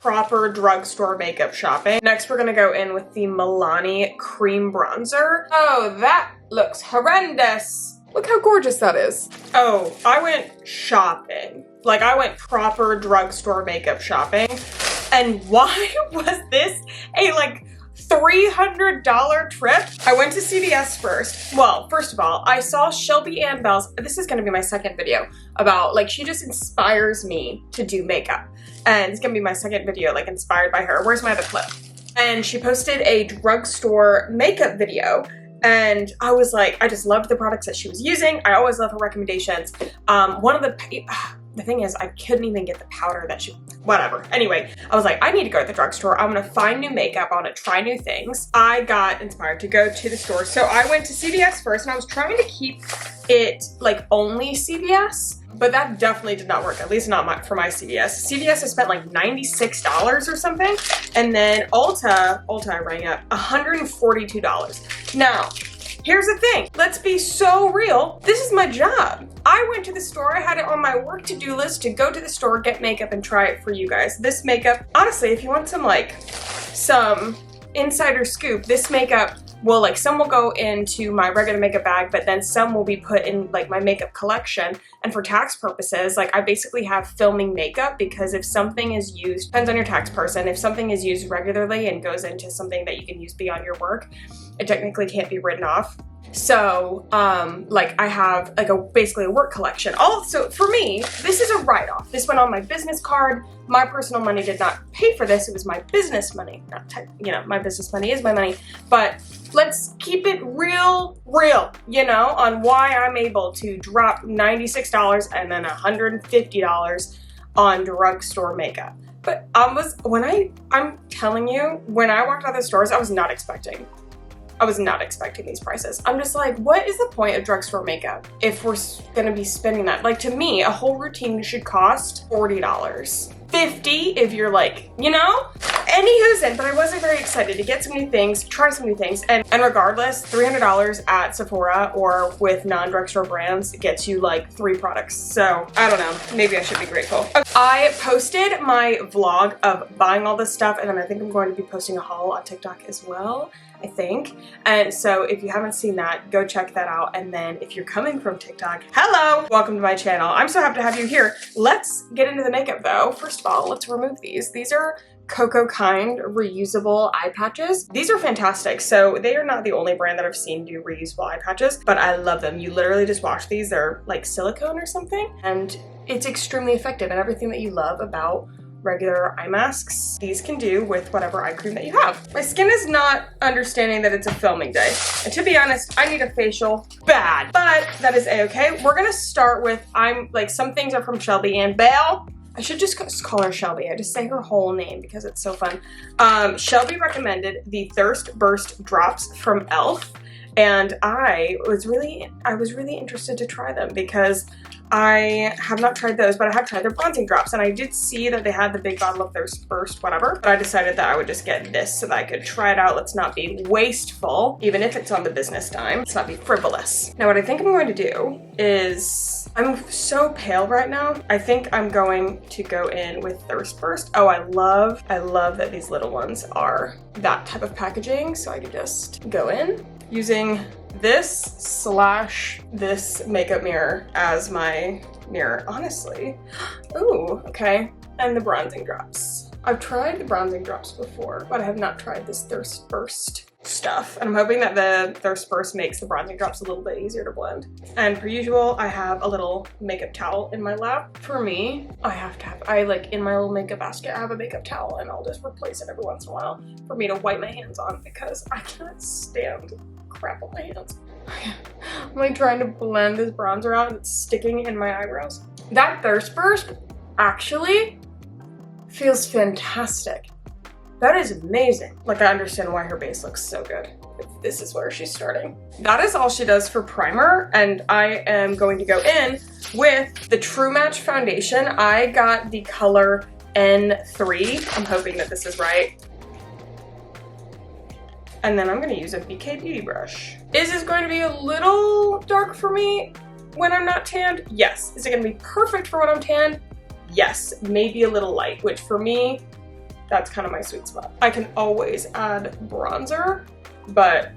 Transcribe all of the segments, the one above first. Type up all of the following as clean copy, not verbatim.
proper drugstore makeup shopping. Next, we're gonna go in with the Milani Cream Bronzer. Oh, that looks horrendous. Look how gorgeous that is. Oh, I went shopping. Like, I went proper drugstore makeup shopping. And why was this a like $300 trip? I went to CVS first. Well, first of all, I saw Shelby Ann Bell's, this is gonna be my second video about, like, she just inspires me to do makeup. And it's gonna be my second video, like, inspired by her. Where's my other clip? And she posted a drugstore makeup video. And I was like, I just loved the products that she was using. I always love her recommendations. One of the thing is, I couldn't even get the powder that she, whatever. Anyway, I was like, I need to go to the drugstore. I'm gonna find new makeup. I wanna try new things. I got inspired to go to the store. So I went to CVS first, and I was trying to keep it like only CVS, but that definitely did not work, at least not for my CVS. CVS I spent like $96 or something. And then Ulta I rang up $142. Now, here's the thing, let's be so real. This is my job. I went to the store, I had it on my work to-do list to go to the store, get makeup, and try it for you guys. This makeup, honestly, if you want some insider scoop, this makeup will, like, some will go into my regular makeup bag, but then some will be put in like my makeup collection. And for tax purposes, like, I basically have filming makeup, because if something is used, depends on your tax person, if something is used regularly and goes into something that you can use beyond your work, it technically can't be written off. So, like, I have like basically a work collection. Also, for me, this is a write-off. This went on my business card. My personal money did not pay for this. It was my business money. You know, my business money is my money, but let's keep it real, you know, on why I'm able to drop $96 and then $150 on drugstore makeup. But I'm telling you, when I walked out of the stores, I was not expecting these prices. I'm just like, what is the point of drugstore makeup if we're gonna be spending that? Like, to me, a whole routine should cost $40. $50 if you're like, you know? Anywho's, but I wasn't very excited to get some new things, try some new things, and regardless, $300 at Sephora or with non-drugstore brands gets you like 3 products. So, I don't know, maybe I should be grateful. Okay. I posted my vlog of buying all this stuff, and then I think I'm going to be posting a haul on TikTok as well, I think. And so if you haven't seen that, go check that out. And then if you're coming from TikTok, hello, welcome to my channel. I'm so happy to have you here. Let's get into the makeup though. First of all, let's remove these. These are Coco Kind reusable eye patches. These are fantastic. So they are not the only brand that I've seen do reusable eye patches, but I love them. You literally just wash these. They're like silicone or something, and it's extremely effective, and everything that you love about regular eye masks, these can do with whatever eye cream that you have. My skin is not understanding that it's a filming day. And to be honest, I need a facial bad, but that is a-okay. We're gonna start with, some things are from Shelby Ann Bell. I should just call her Shelby. I just say her whole name because it's so fun. Shelby recommended the Thirst Burst drops from e.l.f. And I was really interested to try them because I have not tried those, but I have tried their bronzing drops, and I did see that they had the big bottle of Thirst Burst, whatever, but I decided that I would just get this so that I could try it out. Let's not be wasteful, even if it's on the business dime. Let's not be frivolous. Now, what I think I'm going to do is, I'm so pale right now. I think I'm going to go in with Thirst Burst. Oh, I love that these little ones are that type of packaging, so I could just go in using this / this makeup mirror as my mirror, honestly. Ooh, okay. And the bronzing drops. I've tried the bronzing drops before, but I have not tried this Thirst Burst stuff. And I'm hoping that the Thirst Burst makes the bronzing drops a little bit easier to blend. And per usual, I have a little makeup towel in my lap. For me, in my little makeup basket, I have a makeup towel, and I'll just replace it every once in a while for me to wipe my hands on, because I can't stand crap on my hands. I'm like trying to blend this bronzer out and it's sticking in my eyebrows. That Thirst Burst actually feels fantastic. That is amazing. Like, I understand why her base looks so good. If this is where she's starting. That is all she does for primer, and I am going to go in with the True Match foundation. I got the color N3. I'm hoping that this is right. And then I'm gonna use a BK Beauty brush. Is this going to be a little dark for me when I'm not tanned? Yes. Is it gonna be perfect for when I'm tanned? Yes. Maybe a little light, which for me, That's kind of my sweet spot. I can always add bronzer, but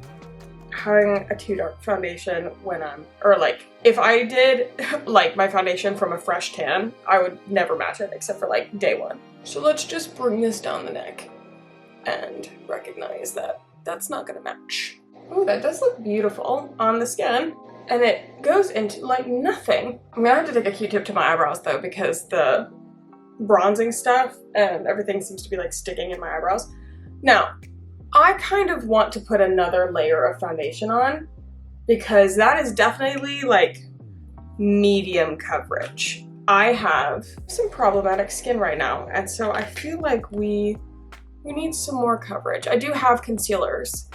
having a too dark foundation when I'm, or like, if I did like my foundation from a fresh tan, I would never match it except for like day one. So let's just bring this down the neck and recognize that that's not gonna match. Oh, that does look beautiful on the skin. And it goes into like nothing. I'm gonna have to take a Q-tip to my eyebrows though, because the bronzing stuff and everything seems to be like sticking in my eyebrows. Now, I kind of want to put another layer of foundation on because that is definitely like medium coverage. I have some problematic skin right now, and so I feel like we need some more coverage. I do have concealers,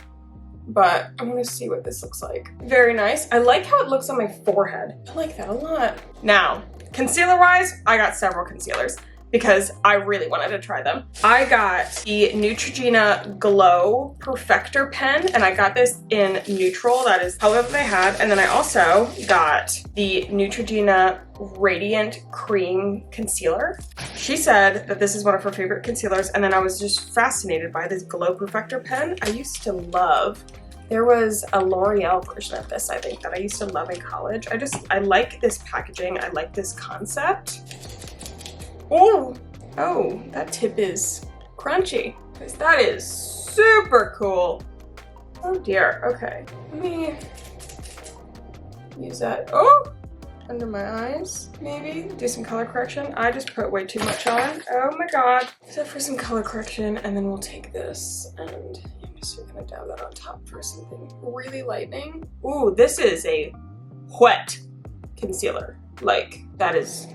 but I want to see what this looks like. Very nice. I like how it looks on my forehead. I like that a lot. Now, concealer-wise, I got several concealers because I really wanted to try them. I got the Neutrogena Glow Perfector pen, and I got this in neutral. That is color that they had. And then I also got the Neutrogena Radiant Cream Concealer. She said that this is one of her favorite concealers, and then I was just fascinated by this Glow Perfector pen. I used to love, there was a L'Oreal version of this, I think, that I used to love in college. I like this packaging. I like this concept. Oh, that tip is crunchy. That is super cool. Oh dear, okay. Let me use that, under my eyes, maybe. Do some color correction. I just put way too much on. Oh my God. Except for some color correction, and then we'll take this and I'm just gonna dab that on top for something really lightening. Ooh, this is a wet concealer. Like, that is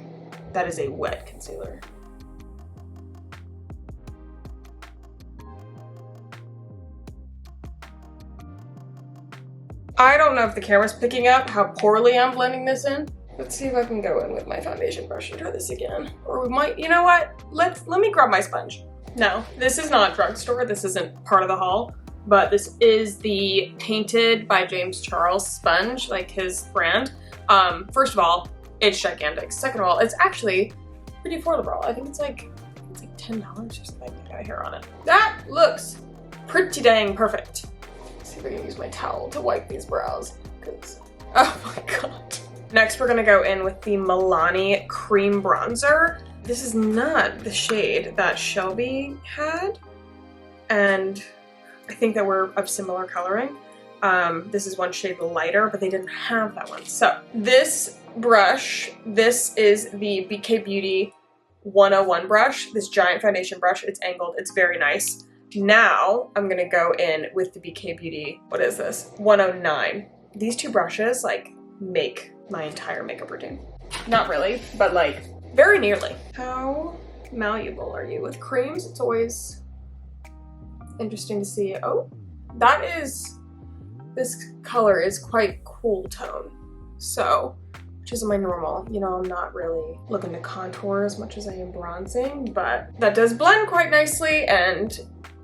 a wet concealer. I don't know if the camera's picking up how poorly I'm blending this in. Let's see if I can go in with my foundation brush and try this again. Or we might, you know what? Let me grab my sponge. No, this is not Drugstore. This isn't part of the haul, but this is the Painted by James Charles sponge, like his brand. First of all, it's gigantic. Second of all, it's actually pretty affordable. I think it's like $10 or something. I got a hair on it. That looks pretty dang perfect. Let's see if I can use my towel to wipe these brows, because, oh my God. Next, we're gonna go in with the Milani Cream Bronzer. This is not the shade that Shelby had, and I think that we're of similar coloring. This is one shade lighter, but they didn't have that one. So this brush, this is the BK Beauty 101 brush, this giant foundation brush. It's angled, it's very nice. Now I'm gonna go in with the BK Beauty, what is this? 109. These two brushes like make my entire makeup routine. Not really, but like very nearly. How malleable are you with creams? It's always interesting to see. Oh, that is, this color is quite cool tone. So, which isn't my normal. You know, I'm not really looking to contour as much as I am bronzing, but that does blend quite nicely. And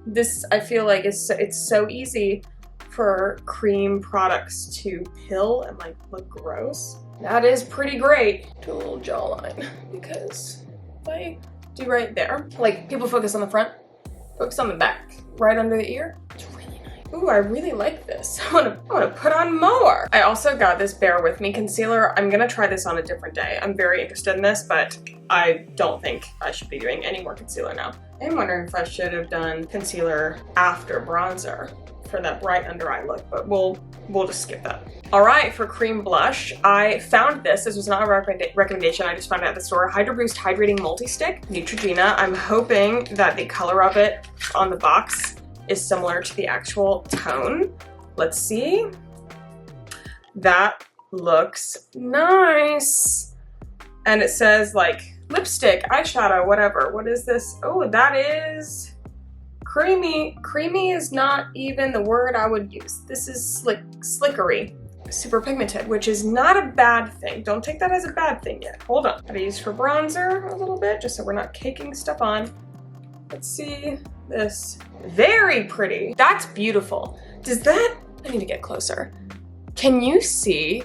this, I feel like it's so easy for cream products to pill and like look gross. That is pretty great. Do a little jawline, because if I do right there, like people focus on the front, focus on the back, right under the ear. It's really nice. Ooh, I really like this. I wanna put on more. I also got this Bear With Me concealer. I'm gonna try this on a different day. I'm very interested in this, but I don't think I should be doing any more concealer now. I'm wondering if I should have done concealer after bronzer for that bright under eye look, but we'll just skip that. All right, for cream blush, I found this. This was not a recommendation. I just found it at the store. Hydro Boost Hydrating Multi-Stick, Neutrogena. I'm hoping that the color of it on the box is similar to the actual tone. Let's see. That looks nice. And it says like lipstick, eyeshadow, whatever. What is this? Oh, that is creamy. Creamy is not even the word I would use. This is slickery, super pigmented, which is not a bad thing. Don't take that as a bad thing yet. Hold on. Gotta use for bronzer a little bit, just so we're not caking stuff on. Let's see this. Very pretty. That's beautiful. Does that, I need to get closer. Can you see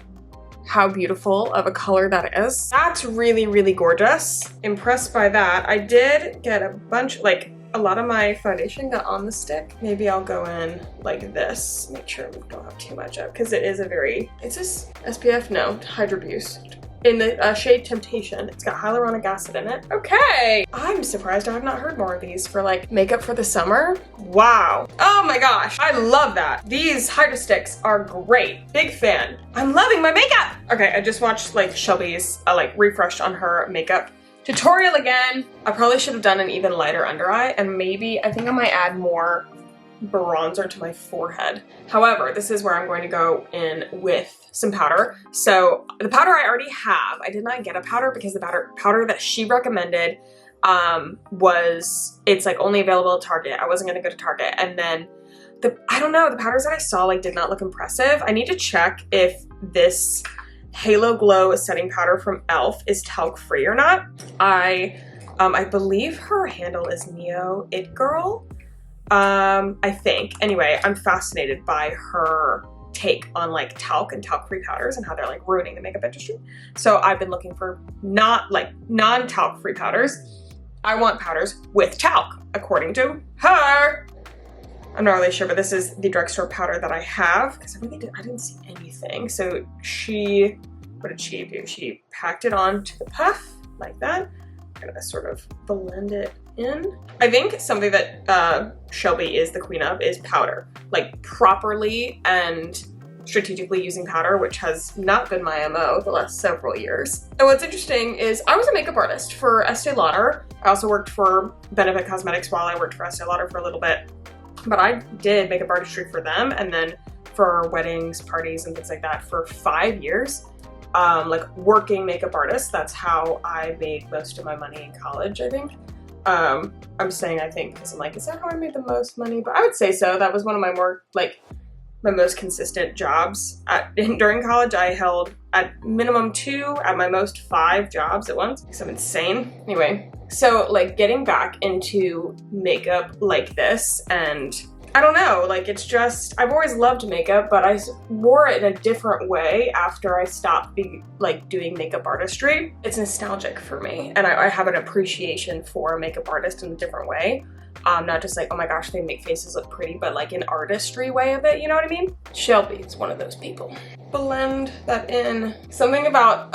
how beautiful of a color that is? That's really, really gorgeous. Impressed by that. I did get a bunch, like, a lot of my foundation got on the stick. Maybe I'll go in like this. Make sure we don't have too much up because it is a very, is this SPF? No, Hydro Boost. In the shade Temptation. It's got hyaluronic acid in it. Okay. I'm surprised I have not heard more of these for like makeup for the summer. Wow. Oh my gosh. I love that. These Hydro Sticks are great. Big fan. I'm loving my makeup. Okay, I just watched like Shelby's like refreshed on her makeup tutorial again. I probably should have done an even lighter under eye and maybe I think I might add more bronzer to my forehead. However, this is where I'm going to go in with some powder. So the powder I already have, I did not get a powder because the powder that she recommended it's like only available at Target. I wasn't gonna go to Target. And then I don't know, the powders that I saw like did not look impressive. I need to check if this Halo Glow setting powder from e.l.f. is talc free or not. I believe her handle is Neo It Girl. I think. Anyway, I'm fascinated by her take on like talc and talc-free powders and how they're like ruining the makeup industry. So I've been looking for non-talc free powders. I want powders with talc, according to her. I'm not really sure, but this is the Drugstore powder that I have because I didn't see anything. So what did she do? She packed it on to the puff like that. I'm gonna sort of blend it in. I think something that Shelby is the queen of is powder, like properly and strategically using powder, which has not been my MO the last several years. And what's interesting is I was a makeup artist for Estee Lauder. I also worked for Benefit Cosmetics while I worked for Estee Lauder for a little bit, but I did makeup artistry for them and then for weddings, parties, and things like that for 5 years. Like working makeup artist, that's how I made most of my money in college, I think. I'm saying I think because I'm like, is that how I made the most money? But I would say so. That was one of my my most consistent jobs during college. I held at minimum 2, at my most 5 jobs at once because I'm insane. Anyway, so like getting back into makeup like this, and I don't know, like it's just, I've always loved makeup, but I wore it in a different way after I stopped doing makeup artistry. It's nostalgic for me, and I have an appreciation for a makeup artist in a different way. Not just like, oh my gosh, they make faces look pretty, but like an artistry way of it, you know what I mean? Shelby is one of those people. Blend that in. Something about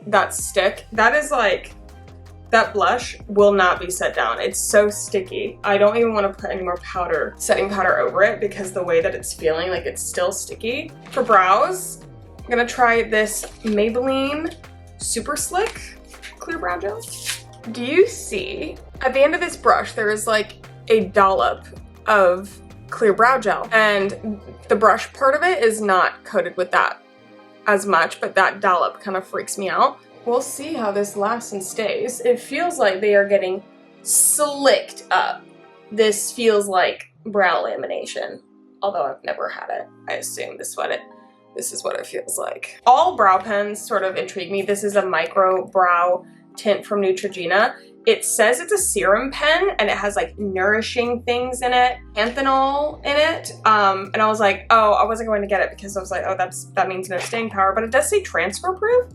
that stick, that is like, that blush will not be set down. It's so sticky. I don't even want to put any more setting powder over it because the way that it's feeling, like it's still sticky. For brows, I'm gonna try this Maybelline Super Slick Clear Brow Gel. Do you see, at the end of this brush, there is like a dollop of clear brow gel, and the brush part of it is not coated with that as much, but that dollop kind of freaks me out. We'll see how this lasts and stays. It feels like they are getting slicked up. This feels like brow lamination, although I've never had it. I assume this is what it feels like. All brow pens sort of intrigue me. This is a micro brow tint from Neutrogena. It says it's a serum pen and it has like nourishing things in it, panthenol in it. And I was like, oh, I wasn't going to get it because I was like, oh, that means no staying power, but it does say transfer proof.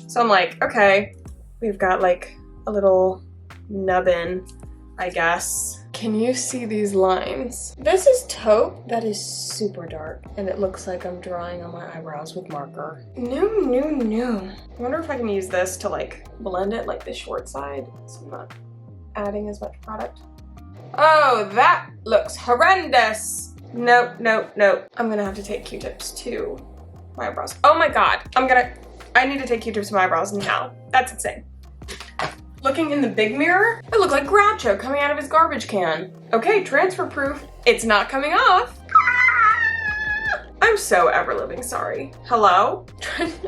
So I'm like, okay, we've got like a little nubbin, I guess. Can you see these lines? This is taupe. That is super dark. And it looks like I'm drawing on my eyebrows with marker. No. I wonder if I can use this to like blend it like the short side, so I'm not adding as much product. Oh, that looks horrendous. Nope. I'm gonna have to take Q-tips to my eyebrows. Oh my God, I need to take Q-tips to my eyebrows now. That's insane. Looking in the big mirror, I look like Groucho coming out of his garbage can. Okay, transfer proof. It's not coming off. I'm so ever living sorry. Hello?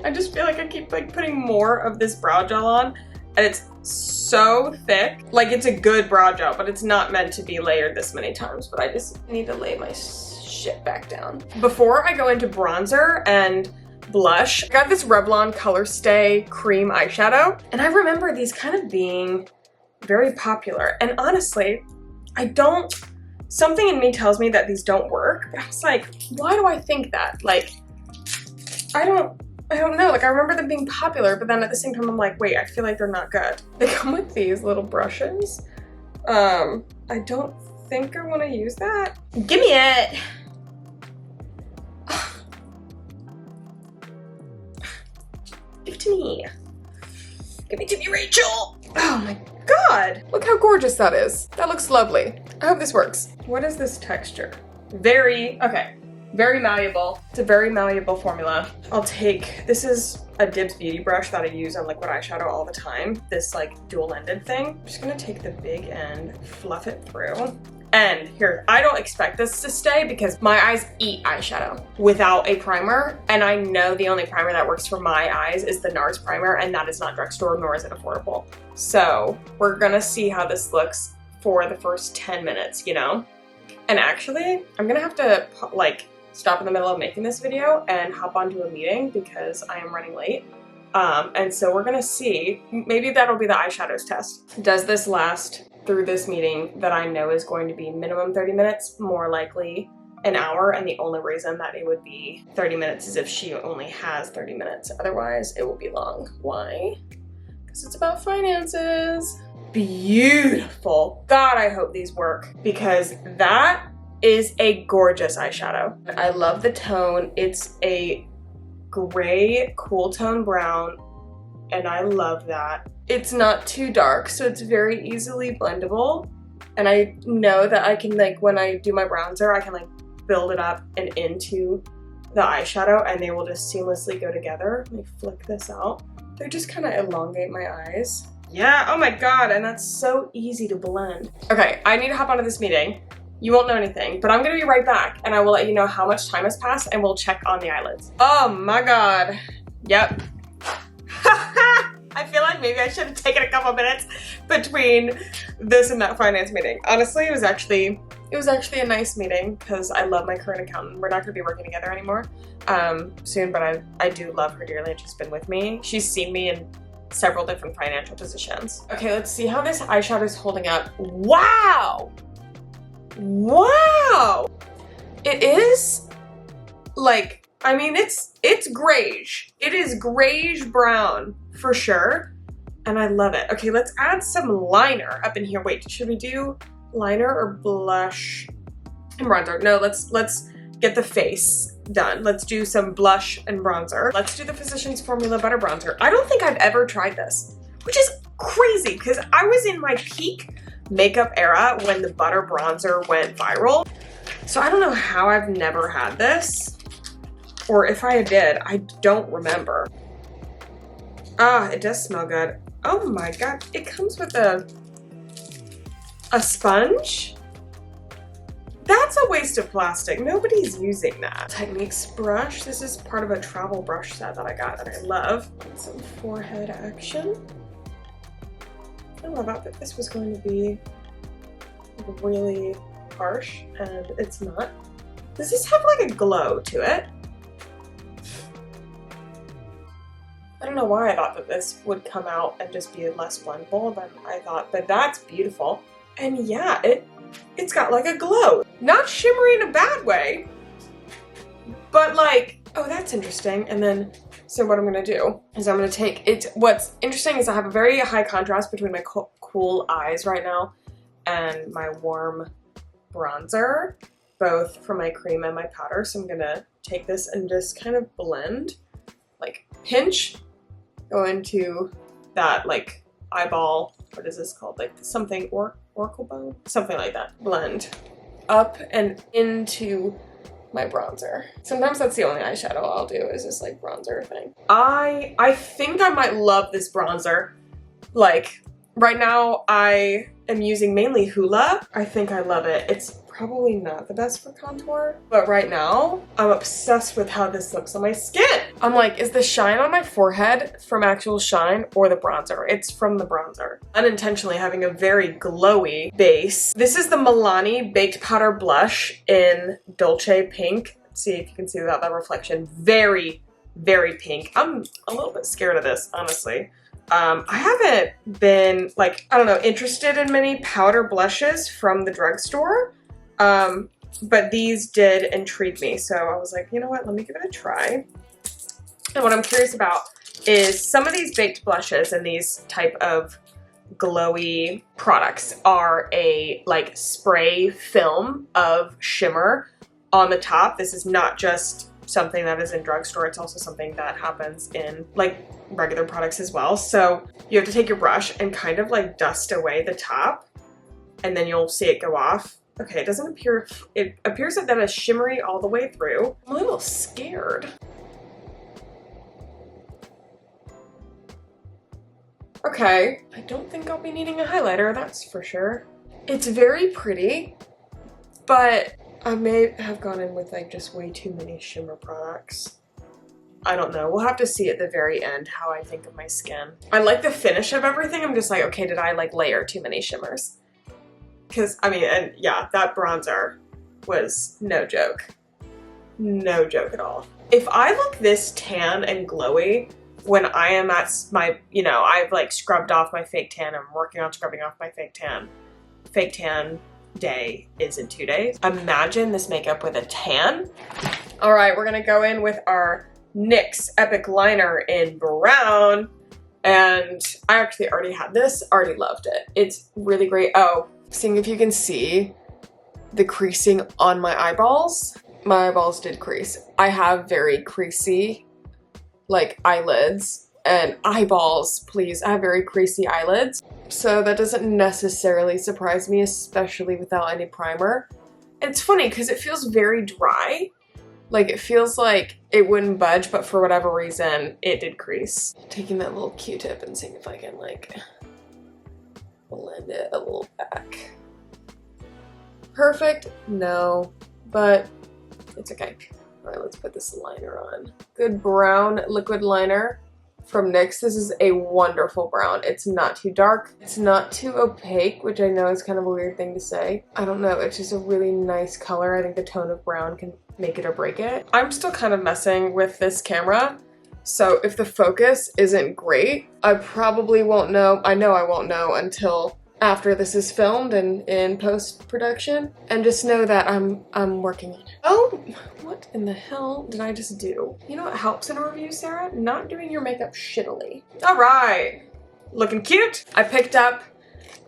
I just feel like I keep like putting more of this brow gel on and it's so thick. Like it's a good brow gel, but it's not meant to be layered this many times, but I just need to lay my shit back down. Before I go into bronzer and blush, I got this Revlon Color Stay cream eyeshadow, and I remember these kind of being very popular, and honestly, something in me tells me that these don't work, but I was like, why do I think that? Like, I don't know, like I remember them being popular, but then at the same time I'm like, wait, I feel like they're not good. They come with these little brushes. I I don't think I want to use that. Give me it. Give it to me. Give it to me, Rachel. Oh my God. Look how gorgeous that is. That looks lovely. I hope this works. What is this texture? Very malleable. It's a very malleable formula. I'll take, this is a Dibs beauty brush that I use on liquid eyeshadow all the time. This like dual-ended thing. I'm just gonna take the big end, fluff it through. And here, I don't expect this to stay because my eyes eat eyeshadow without a primer. And I know the only primer that works for my eyes is the NARS primer, and that is not Drugstore, nor is it affordable. So we're gonna see how this looks for the first 10 minutes, you know? And actually, I'm gonna have to like stop in the middle of making this video and hop onto a meeting because I am running late. And so we're gonna see, maybe that'll be the eyeshadows test. Does this last through this meeting that I know is going to be minimum 30 minutes, more likely an hour, and the only reason that it would be 30 minutes is if she only has 30 minutes. Otherwise, it will be long. Why? Because it's about finances. Beautiful. God, I hope these work because that is a gorgeous eyeshadow. I love the tone. It's a gray, cool tone brown, and I love that. It's not too dark, so it's very easily blendable. And I know that I can, like, when I do my bronzer, I can like build it up and into the eyeshadow and they will just seamlessly go together. Let me flick this out. They just kind of elongate my eyes. Yeah, oh my God, and that's so easy to blend. Okay, I need to hop onto this meeting. You won't know anything, but I'm gonna be right back and I will let you know how much time has passed and we'll check on the eyelids. Oh my God. Yep. I feel like maybe I should have taken a couple minutes between this and that finance meeting. Honestly, it was actually a nice meeting because I love my current accountant. We're not gonna be working together anymore soon, but I do love her dearly and she's been with me. She's seen me in several different financial positions. Okay, let's see how this eyeshadow is holding up. Wow! Wow! It is like, I mean, it's grayish. It is grayish brown for sure. And I love it. Okay, let's add some liner up in here. Wait, should we do liner or blush and bronzer? No, let's get the face done. Let's do some blush and bronzer. Let's do the Physicians Formula Butter Bronzer. I don't think I've ever tried this, which is crazy because I was in my peak makeup era when the butter bronzer went viral. So I don't know how I've never had this, or if I did, I don't remember. Ah, it does smell good. Oh my God, it comes with a sponge? That's a waste of plastic. Nobody's using that. Techniques brush. This is part of a travel brush set that I got that I love. Some forehead action. I thought that this was going to be really harsh, and it's not. Does this have like a glow to it? I don't know why I thought that this would come out and just be less blendable than I thought, but that's beautiful. And yeah, it's got like a glow. Not shimmery in a bad way, but like, oh, that's interesting. And then, so what I'm gonna do is I'm gonna take it. What's interesting is I have a very high contrast between my cool eyes right now and my warm bronzer, both for my cream and my powder. So I'm gonna take this and just kind of blend, like pinch, go into that like eyeball, what is this called? Like something, oracle bone? Something like that. Blend up and into my bronzer. Sometimes that's the only eyeshadow I'll do is this like bronzer thing. I think I might love this bronzer. Like right now I am using mainly Hoola. I think I love it. It's probably not the best for contour, but right now I'm obsessed with how this looks on my skin. I'm like, is the shine on my forehead from actual shine or the bronzer? It's from the bronzer. Unintentionally having a very glowy base. This is the Milani Baked Powder Blush in Dolce Pink. Let's see if you can see that reflection. Very, very pink. I'm a little bit scared of this, honestly. I haven't been like, I don't know, interested in many powder blushes from the drugstore. But these did intrigue me. So I was like, you know what, let me give it a try. And what I'm curious about is some of these baked blushes and these type of glowy products are a like spray film of shimmer on the top. This is not just something that is in drugstore, it's also something that happens in like regular products as well. So you have to take your brush and kind of like dust away the top, and then you'll see it go off. Okay, it doesn't appear, it appears that is shimmery all the way through. I'm a little scared. Okay, I don't think I'll be needing a highlighter, that's for sure. It's very pretty, but I may have gone in with like just way too many shimmer products. I don't know. We'll have to see at the very end how I think of my skin. I like the finish of everything. I'm just like, okay, did I like layer too many shimmers? Because, I mean, and yeah, that bronzer was no joke. No joke at all. If I look this tan and glowy when I am at my, you know, I've like scrubbed off my fake tan, I'm working on scrubbing off my fake tan day is in 2 days. Imagine this makeup with a tan. All right, we're gonna go in with our NYX Epic Liner in brown. And I actually already had this, already loved it. It's really great. Oh, seeing if you can see the creasing on my eyeballs. My eyeballs did crease. I have very creasy, like eyelids and eyeballs, please. I have very creasy eyelids. So that doesn't necessarily surprise me, especially without any primer. It's funny because it feels very dry. Like it feels like it wouldn't budge, but for whatever reason, it did crease. Taking that little Q-tip and seeing if I can like blend it a little back. Perfect? No, but it's okay. All right, let's put this liner on. Good brown liquid liner from NYX. This is a wonderful brown. It's not too dark. It's not too opaque, which I know is kind of a weird thing to say. I don't know. It's just a really nice color. I think the tone of brown can make it or break it. I'm still kind of messing with this camera. So if the focus isn't great, I probably won't know. I know I won't know until after this is filmed and in post-production. And just know that I'm working on it. Oh, what in the hell did I just do? You know what helps in a review, Sarah? Not doing your makeup shittily. All right, looking cute. I picked up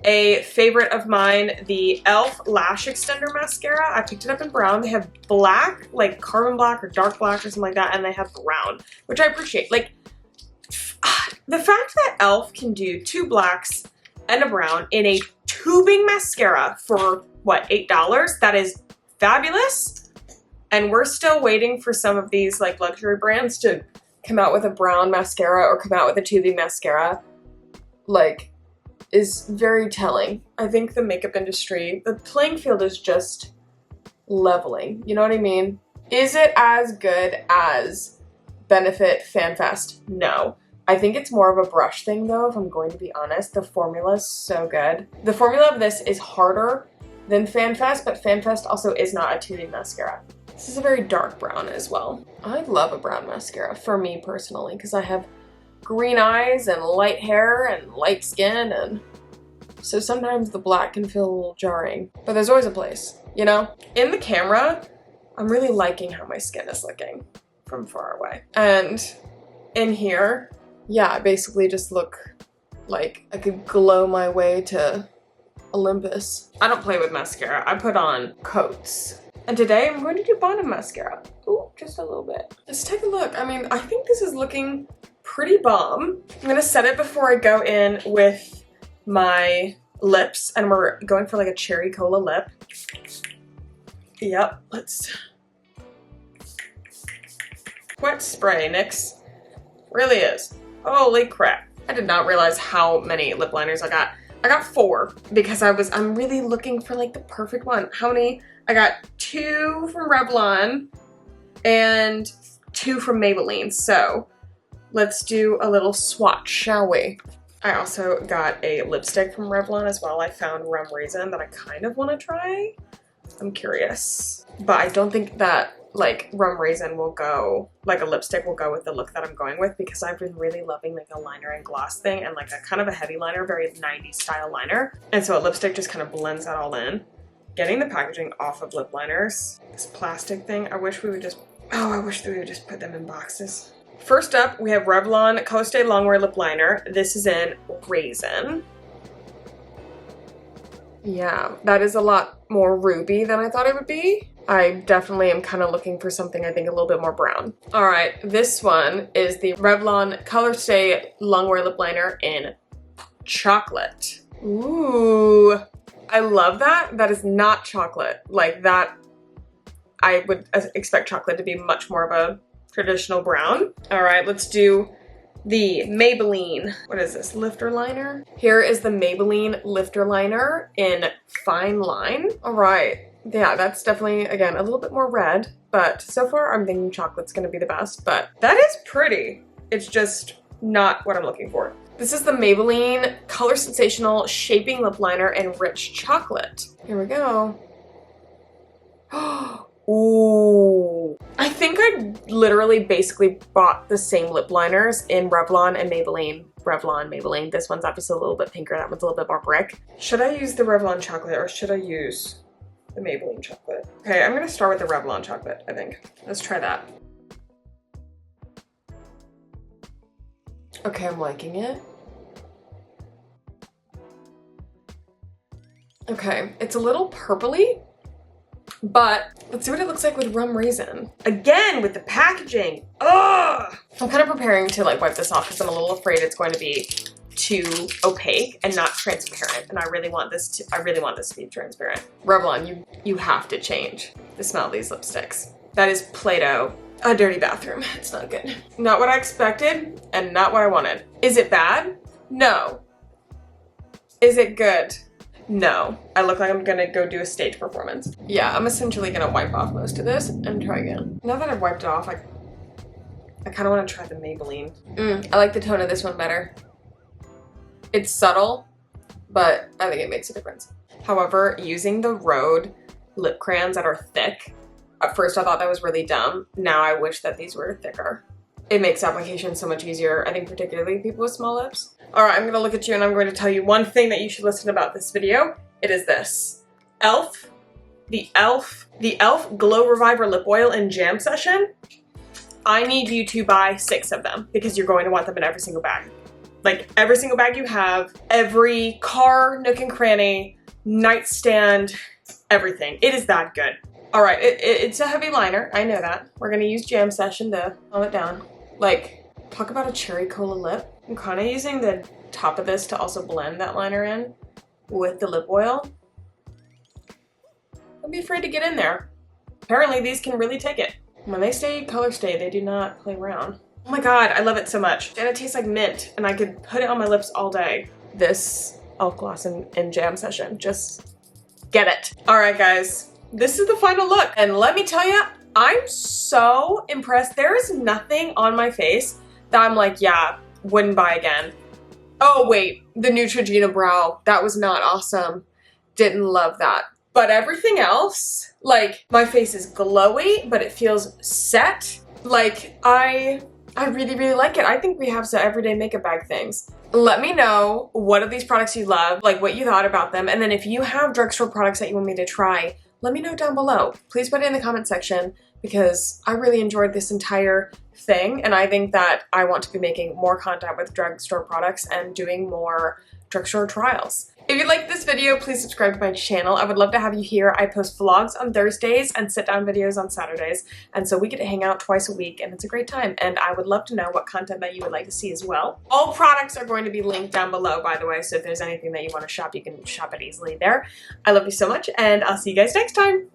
a favorite of mine, the e.l.f. Lash Extender Mascara. I picked it up in brown. They have black, like carbon black or dark black or something like that, and they have brown, which I appreciate. Like, the fact that e.l.f. can do 2 blacks and a brown in a tubing mascara for, what, $8? That is fabulous. And we're still waiting for some of these like luxury brands to come out with a brown mascara or come out with a tubing mascara. Like, is very telling. I think the makeup industry, the playing field is just leveling. You know what I mean? Is it as good as Benefit FanFest? No. I think it's more of a brush thing though, if I'm going to be honest. The formula is so good. The formula of this is harder than FanFest, but FanFest also is not a tubing mascara. This is a very dark brown as well. I love a brown mascara for me personally because I have green eyes and light hair and light skin, and so sometimes the black can feel a little jarring, but there's always a place, you know? In the camera, I'm really liking how my skin is looking from far away. And in here, yeah, I basically just look like I could glow my way to Olympus. I don't play with mascara. I put on coats. And today I'm going to do bottom mascara. Ooh, just a little bit. Let's take a look. I mean, I think this is looking pretty bomb. I'm gonna set it before I go in with my lips, and we're going for like a cherry cola lip. Yep, let's. Wet spray, NYX. Really is. Holy crap. I did not realize how many lip liners I got. I got 4 because I'm really looking for like the perfect one. How many? I got 2 from Revlon and 2 from Maybelline. So let's do a little swatch, shall we? I also got a lipstick from Revlon as well. I found Rum Raisin that I kind of want to try. I'm curious. But I don't think that like Rum Raisin will go, like a lipstick will go with the look that I'm going with, because I've been really loving like a liner and gloss thing and like a kind of a heavy liner, very 90s style liner. And so a lipstick just kind of blends that all in. Getting the packaging off of lip liners. This plastic thing, I wish we would just put them in boxes. First up, we have Revlon Color Stay Longwear Lip Liner. This is in Raisin. Yeah, that is a lot more ruby than I thought it would be. I definitely am kind of looking for something I think a little bit more brown. All right, this one is the Revlon Color Stay Longwear Lip Liner in chocolate. Ooh, I love that. That is not chocolate. Like that, I would expect chocolate to be much more of a traditional brown. All right, let's do the Maybelline, what is this, lifter liner? Here is the Maybelline lifter liner in Fine Line. All right, yeah, that's definitely, again, a little bit more red, but so far I'm thinking chocolate's gonna be the best, but that is pretty. It's just not what I'm looking for. This is the Maybelline Color Sensational Shaping Lip Liner in Rich Chocolate. Here we go. Ooh. I think I literally basically bought the same lip liners in Revlon and Maybelline. Revlon, Maybelline. This one's obviously a little bit pinker. That one's a little bit more brick. Should I use the Revlon chocolate or should I use the Maybelline chocolate? Okay, I'm gonna start with the Revlon chocolate, I think. Let's try that. Okay, I'm liking it. Okay, it's a little purpley, but let's see what it looks like with rum raisin. Again, with the packaging. Ugh! I'm kind of preparing to like wipe this off because I'm a little afraid it's going to be too opaque and not transparent. And I really want this to be transparent. Revlon, you have to change the smell of these lipsticks. That is Play-Doh. A dirty bathroom. It's not good. Not what I expected and not what I wanted. Is it bad? No. Is it good? No. I look like I'm gonna go do a stage performance. Yeah, I'm essentially gonna wipe off most of this and try again. Now that I've wiped it off, I kind of want to try the Maybelline. I like the tone of this one better. It's subtle, but I think it makes a difference. However, using the Rhode lip crayons that are thick, at first I thought that was really dumb. Now I wish that these were thicker. It makes application so much easier, I think particularly people with small lips. All right, I'm gonna look at you and I'm going to tell you one thing that you should listen about this video. It is this. The e.l.f. Glow Reviver Lip Oil in Jam Session. I need you to buy 6 of them because you're going to want them in every single bag. Like every single bag you have, every car, nook and cranny, nightstand, everything. It is that good. All right, it's a heavy liner. I know that. We're gonna use Jam Session to calm it down. Like, talk about a cherry cola lip. I'm kind of using the top of this to also blend that liner in with the lip oil. Don't be afraid to get in there. Apparently these can really take it. When they say color stay, they do not play around. Oh my god, I love it so much. And it tastes like mint, and I could put it on my lips all day. This elf gloss in Jam Session, just get it. All right, guys. This is the final look, and let me tell you, I'm so impressed. There is nothing on my face that I'm like, yeah, wouldn't buy again. Oh wait, the Neutrogena brow, that was not awesome. Didn't love that. But everything else, like my face is glowy, but it feels set. Like I really, really like it. I think we have some everyday makeup bag things. Let me know what of these products you love, like what you thought about them, and then if you have drugstore products that you want me to try, let me know down below. Please put it in the comment section because I really enjoyed this entire thing and I think that I want to be making more content with drugstore products and doing more drugstore trials. If you liked this video, please subscribe to my channel. I would love to have you here. I post vlogs on Thursdays and sit-down videos on Saturdays, and so we get to hang out twice a week, and it's a great time, and I would love to know what content that you would like to see as well. All products are going to be linked down below, by the way, so if there's anything that you want to shop, you can shop it easily there. I love you so much, and I'll see you guys next time.